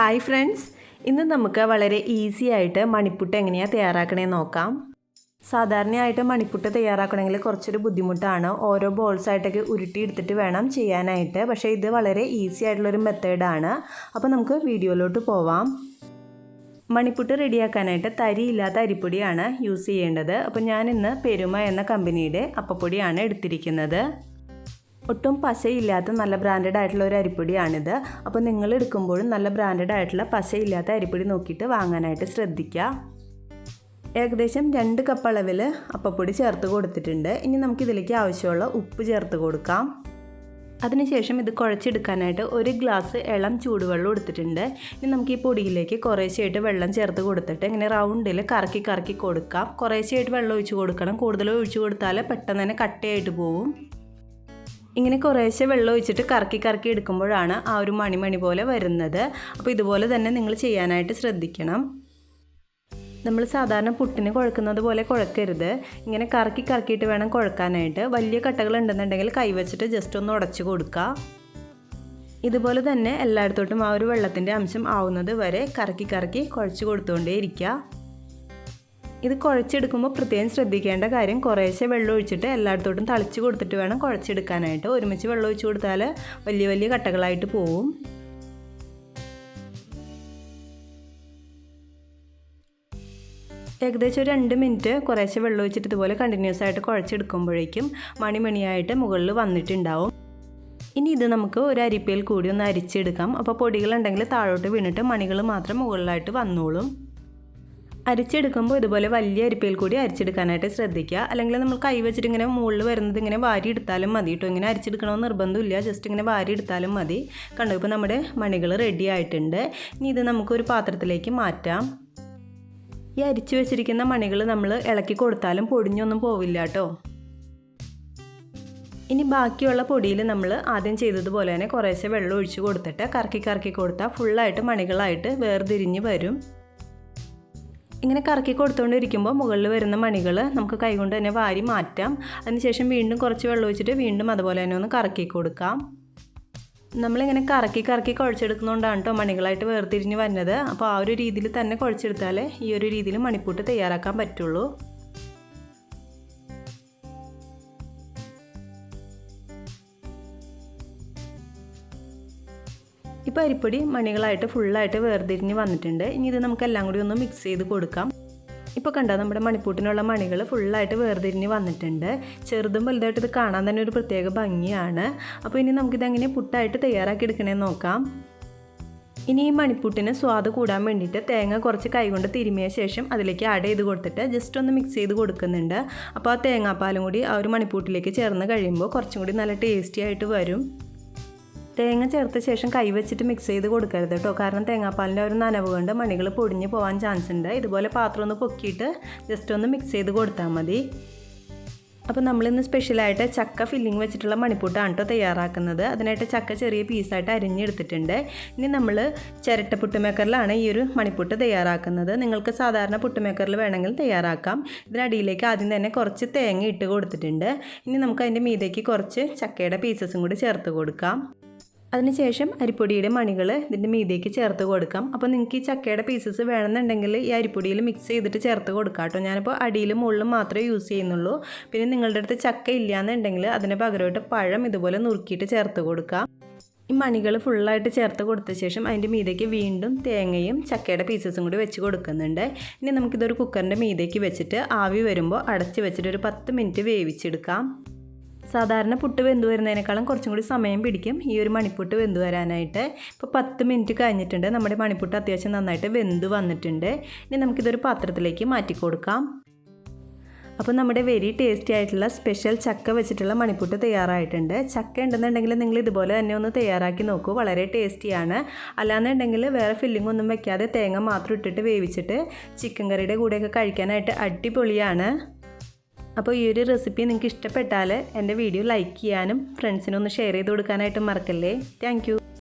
Hi friends, ഇന്ന് നമുക്ക് വളരെ ഈസി ആയിട്ട് മണിപ്പുട്ട് എങ്ങനെയാണ് തയ്യാറാക്കണമെന്ന് നോക്കാം. സാധാരണയായിട്ട് മണിപ്പുട്ട് തയ്യാറാക്കണമെങ്കിൽ കുറച്ചൊരു ബുദ്ധിമുട്ടാണ്. ഓരോ ബോൾസായിട്ടൊക്കെ ഉരുട്ടിയെടുത്തിട്ട് വേണം ചെയ്യാനായിട്ട്. പക്ഷേ ഇത് വളരെ ഈസി ആയിട്ടുള്ളൊരു മെത്തേഡാണ്. അപ്പോൾ നമുക്ക് വീഡിയോയിലോട്ട് പോവാം. മണിപ്പുട്ട് റെഡിയാക്കാനായിട്ട് തരിയില്ലാത്ത അരിപ്പൊടിയാണ് യൂസ് ചെയ്യേണ്ടത്. അപ്പോൾ ഞാനിന്ന് പെരുമ എന്ന കമ്പനിയുടെ അപ്പപ്പൊടിയാണ് എടുത്തിരിക്കുന്നത്. ഒട്ടും പശയില്ലാത്ത നല്ല ബ്രാൻഡഡ് ആയിട്ടുള്ള ഒരു അരിപ്പൊടിയാണിത്. അപ്പോൾ നിങ്ങൾ എടുക്കുമ്പോഴും നല്ല ബ്രാൻഡഡ് ആയിട്ടുള്ള പശയില്ലാത്ത അരിപ്പൊടി നോക്കിയിട്ട് വാങ്ങാനായിട്ട് ശ്രദ്ധിക്കുക. ഏകദേശം 2 കപ്പ് അളവിൽ അപ്പപ്പൊടി ചേർത്ത് കൊടുത്തിട്ടുണ്ട്. ഇനി നമുക്കിതിലേക്ക് ആവശ്യമുള്ള ഉപ്പ് ചേർത്ത് കൊടുക്കാം. അതിനുശേഷം ഇത് കുഴച്ചെടുക്കാനായിട്ട് 1 ഗ്ലാസ് ഇളം ചൂടുവെള്ളം എടുത്തിട്ടുണ്ട്. ഇനി നമുക്ക് ഈ പൊടിയിലേക്ക് കുറേശ്ശെയായിട്ട് വെള്ളം ചേർത്ത് കൊടുത്തിട്ട് ഇങ്ങനെ റൗണ്ടിൽ കറക്കി കൊടുക്കാം. കുറേശ്ശെയായിട്ട് വെള്ളം ഒഴിച്ച് കൊടുക്കണം. കൂടുതൽ ഒഴിച്ച് കൊടുത്താൽ പെട്ടെന്ന് തന്നെ കട്ടയായിട്ട് പോവും. ഇങ്ങനെ കുറേശ്ശെ വെള്ളം ഒഴിച്ചിട്ട് കറക്കി എടുക്കുമ്പോഴാണ് ആ ഒരു മണി പോലെ വരുന്നത്. അപ്പോൾ ഇതുപോലെ തന്നെ നിങ്ങൾ ചെയ്യാനായിട്ട് ശ്രദ്ധിക്കണം. നമ്മൾ സാധാരണ പുട്ടിന് കുഴക്കുന്നത് പോലെ കുഴക്കരുത്. ഇങ്ങനെ കറക്കിയിട്ട് വേണം കുഴക്കാനായിട്ട്. വലിയ കട്ടകൾ ഉണ്ടെന്നുണ്ടെങ്കിൽ കൈവച്ചിട്ട് ജസ്റ്റ് ഒന്ന് ഉടച്ച് കൊടുക്കുക. ഇതുപോലെ തന്നെ എല്ലായിടത്തോട്ടും ആ ഒരു വെള്ളത്തിൻ്റെ അംശം ആവുന്നത് വരെ കറക്കി കുഴച്ച് കൊടുത്തുകൊണ്ടേ ഇരിക്കുക. ഇത് കുഴച്ചെടുക്കുമ്പോൾ പ്രത്യേകം ശ്രദ്ധിക്കേണ്ട കാര്യം, കുറേശ്ശെ വെള്ളം ഒഴിച്ചിട്ട് എല്ലായിടത്തോട്ടും തളിച്ച് കൊടുത്തിട്ട് വേണം കുഴച്ചെടുക്കാനായിട്ട്. ഒരുമിച്ച് വെള്ളം ഒഴിച്ച് കൊടുത്താൽ വലിയ കട്ടകളായിട്ട് പോവും. ഏകദേശം ഒരു 2 മിനിറ്റ് കുറേശ്ശെ വെള്ളം ഒഴിച്ചിട്ട് ഇതുപോലെ കണ്ടിന്യൂസ് ആയിട്ട് കുഴച്ചെടുക്കുമ്പോഴേക്കും മണിയായിട്ട് മുകളിൽ വന്നിട്ടുണ്ടാവും. ഇനി ഇത് നമുക്ക് ഒരു അരിപ്പയിൽ കൂടി ഒന്ന് അരിച്ചെടുക്കാം. അപ്പോൾ പൊടികളുണ്ടെങ്കിൽ താഴോട്ട് വീണിട്ട് മണികൾ മാത്രം മുകളിലായിട്ട് വന്നോളും. അരിച്ചെടുക്കുമ്പോൾ ഇതുപോലെ വലിയ അരിപ്പയിൽ കൂടി അരിച്ചെടുക്കാനായിട്ട് ശ്രദ്ധിക്കുക. അല്ലെങ്കിൽ നമ്മൾ കൈ വെച്ചിട്ട് ഇങ്ങനെ മുകളിൽ വരുന്നത് ഇങ്ങനെ വാരി എടുത്താലും മതി കേട്ടോ. ഇങ്ങനെ അരിച്ചെടുക്കണമെന്ന് നിർബന്ധമില്ല, ജസ്റ്റ് ഇങ്ങനെ വാരി എടുത്താലും മതി. കണ്ടോ, ഇപ്പോൾ നമ്മുടെ മണികൾ റെഡി ആയിട്ടുണ്ട്. ഇനി ഇത് നമുക്കൊരു പാത്രത്തിലേക്ക് മാറ്റാം. ഈ അരിച്ചു വെച്ചിരിക്കുന്ന മണികൾ നമ്മൾ ഇളക്കി കൊടുത്താലും പൊടിഞ്ഞൊന്നും പോവില്ല കേട്ടോ. ഇനി ബാക്കിയുള്ള പൊടിയിൽ നമ്മൾ ആദ്യം ചെയ്തതുപോലെ തന്നെ കുറേശ്ശെ വെള്ളം ഒഴിച്ച് കൊടുത്തിട്ട് കറക്കി കൊടുത്താൽ ഫുള്ളായിട്ട് മണികളായിട്ട് വേർതിരിഞ്ഞ് വരും. ഇങ്ങനെ കറക്കി കൊടുത്തുകൊണ്ടിരിക്കുമ്പോൾ മുകളിൽ വരുന്ന മണികൾ നമുക്ക് കൈകൊണ്ട് തന്നെ വാരി മാറ്റാം. അതിനുശേഷം വീണ്ടും കുറച്ച് വെള്ളം ഒഴിച്ചിട്ട് വീണ്ടും അതുപോലെ തന്നെ ഒന്ന് കറക്കി കൊടുക്കാം. നമ്മളിങ്ങനെ കറക്കി കുഴച്ചെടുക്കുന്നതുകൊണ്ടാണ് കേട്ടോ മണികളായിട്ട് വേർതിരിഞ്ഞ് വരുന്നത്. അപ്പോൾ ആ ഒരു രീതിയിൽ തന്നെ കുഴച്ചെടുത്താലേ ഈ ഒരു രീതിയിൽ മണിപ്പൂട്ട് തയ്യാറാക്കാൻ പറ്റുള്ളൂ. ഇപ്പോൾ അരിപ്പൊടി മണികളായിട്ട് ഫുള്ളായിട്ട് വേർതിരിഞ്ഞ് വന്നിട്ടുണ്ട്. ഇനി ഇത് നമുക്ക് എല്ലാം കൂടി ഒന്ന് മിക്സ് ചെയ്ത് കൊടുക്കാം. ഇപ്പോൾ കണ്ടോ, നമ്മുടെ മണിപ്പൂട്ടിനുള്ള മണികൾ ഫുള്ളായിട്ട് വേർതിരിഞ്ഞ് വന്നിട്ടുണ്ട്. ചെറുതും വലുതായിട്ട് ഇത് കാണാൻ തന്നെ ഒരു പ്രത്യേക ഭംഗിയാണ്. അപ്പോൾ ഇനി നമുക്കിതെങ്ങനെ പുട്ടായിട്ട് തയ്യാറാക്കി എടുക്കണമെന്ന് നോക്കാം. ഇനി ഈ മണിപ്പൂട്ടിന് സ്വാദ് കൂടാൻ വേണ്ടിയിട്ട് തേങ്ങ കുറച്ച് കൈകൊണ്ട് തിരുമിയ ശേഷം അതിലേക്ക് ആഡ് ചെയ്ത് കൊടുത്തിട്ട് ജസ്റ്റ് ഒന്ന് മിക്സ് ചെയ്ത് കൊടുക്കുന്നുണ്ട്. അപ്പോൾ ആ തേങ്ങാപ്പാലും കൂടി ആ ഒരു മണിപ്പൂട്ടിലേക്ക് ചേർന്ന് കഴിയുമ്പോൾ കുറച്ചും കൂടി നല്ല ടേസ്റ്റി ആയിട്ട് വരും. തേങ്ങ ചേർത്ത ശേഷം കൈവച്ചിട്ട് മിക്സ് ചെയ്ത് കൊടുക്കരുത് കേട്ടോ. കാരണം തേങ്ങാപ്പാലിൻ്റെ ഒരു നനവ് കൊണ്ട് മണികൾ പൊടിഞ്ഞ് പോകാൻ ചാൻസ് ഉണ്ട്. ഇതുപോലെ പാത്രം ഒന്ന് പൊക്കിയിട്ട് ജസ്റ്റ് ഒന്ന് മിക്സ് ചെയ്ത് കൊടുത്താൽ മതി. അപ്പോൾ നമ്മളിന്ന് സ്പെഷ്യലായിട്ട് ചക്ക ഫില്ലിങ് വെച്ചിട്ടുള്ള മണിപ്പൂട്ടാണ് കേട്ടോ തയ്യാറാക്കുന്നത്. അതിനായിട്ട് ചക്ക ചെറിയ പീസായിട്ട് അരിഞ്ഞെടുത്തിട്ടുണ്ട്. ഇനി നമ്മൾ ചിരട്ട പുട്ടുമേക്കറിലാണ് ഈ ഒരു മണിപ്പൂട്ട് തയ്യാറാക്കുന്നത്. നിങ്ങൾക്ക് സാധാരണ പുട്ടുമേക്കറിൽ വേണമെങ്കിൽ തയ്യാറാക്കാം. ഇതിനടിയിലേക്ക് ആദ്യം തന്നെ കുറച്ച് തേങ്ങ ഇട്ട് കൊടുത്തിട്ടുണ്ട്. ഇനി നമുക്ക് അതിൻ്റെ മീതേക്ക് കുറച്ച് ചക്കയുടെ പീസസും കൂടി ചേർത്ത് കൊടുക്കാം. അതിനുശേഷം അരിപ്പൊടിയുടെ മണികൾ ഇതിൻ്റെ മീതേക്ക് ചേർത്ത് കൊടുക്കാം. അപ്പോൾ നിങ്ങൾക്ക് ഈ ചക്കയുടെ പീസസ് വേണമെന്നുണ്ടെങ്കിൽ ഈ അരിപ്പൊടിയിൽ മിക്സ് ചെയ്തിട്ട് ചേർത്ത് കൊടുക്കാം കേട്ടോ. ഞാനിപ്പോൾ അടിയിലും മുകളിലും മാത്രമേ യൂസ് ചെയ്യുന്നുള്ളൂ. പിന്നെ നിങ്ങളുടെ അടുത്ത് ചക്ക ഇല്ലയെന്നുണ്ടെങ്കിൽ അതിന് പകരമായിട്ട് പഴം ഇതുപോലെ നുറുക്കിയിട്ട് ചേർത്ത് കൊടുക്കാം. ഈ മണികൾ ഫുള്ളായിട്ട് ചേർത്ത് കൊടുത്ത ശേഷം അതിൻ്റെ മീതേക്ക് വീണ്ടും തേങ്ങയും ചക്കയുടെ പീസസും കൂടി വെച്ച് കൊടുക്കുന്നുണ്ട്. ഇനി നമുക്കിതൊരു കുക്കറിൻ്റെ മീതേക്ക് വെച്ചിട്ട് ആവി വരുമ്പോൾ അടച്ച് വെച്ചിട്ട് ഒരു 10 മിനിറ്റ് വേവിച്ചെടുക്കാം. സാധാരണ പുട്ട് വെന്ത് വരുന്നതിനേക്കാളും കുറച്ചും കൂടി സമയം പിടിക്കും ഈ ഒരു മണിപ്പുട്ട് വെന്ത് വരാനായിട്ട്. ഇപ്പോൾ 10 മിനിറ്റ് കഴിഞ്ഞിട്ടുണ്ട്. നമ്മുടെ മണിപ്പുട്ട് അത്യാവശ്യം നന്നായിട്ട് വെന്ത് വന്നിട്ടുണ്ട്. ഇനി നമുക്കിതൊരു പാത്രത്തിലേക്ക് മാറ്റി കൊടുക്കാം. അപ്പോൾ നമ്മുടെ വെരി ടേസ്റ്റി ആയിട്ടുള്ള സ്പെഷ്യൽ ചക്ക വെച്ചിട്ടുള്ള മണിപ്പുട്ട് തയ്യാറായിട്ടുണ്ട്. ചക്ക ഉണ്ടെന്നുണ്ടെങ്കിൽ നിങ്ങൾ ഇതുപോലെ തന്നെ ഒന്ന് തയ്യാറാക്കി നോക്കൂ. വളരെ ടേസ്റ്റിയാണ്. അല്ലാന്നുണ്ടെങ്കിൽ വേറെ ഫില്ലിംഗ് ഒന്നും വെക്കാതെ തേങ്ങ മാത്രം ഇട്ടിട്ട് വേവിച്ചിട്ട് ചിക്കൻ കറിയുടെ കൂടെയൊക്കെ കഴിക്കാനായിട്ട് അടിപൊളിയാണ്. അപ്പോൾ ഈ ഒരു റെസിപ്പി നിങ്ങൾക്ക് ഇഷ്ടപ്പെട്ടാൽ എൻ്റെ വീഡിയോ ലൈക്ക് ചെയ്യാനും ഫ്രണ്ട്സിനൊന്ന് ഷെയർ ചെയ്ത് കൊടുക്കാനായിട്ടും മറക്കല്ലേ. Thank you.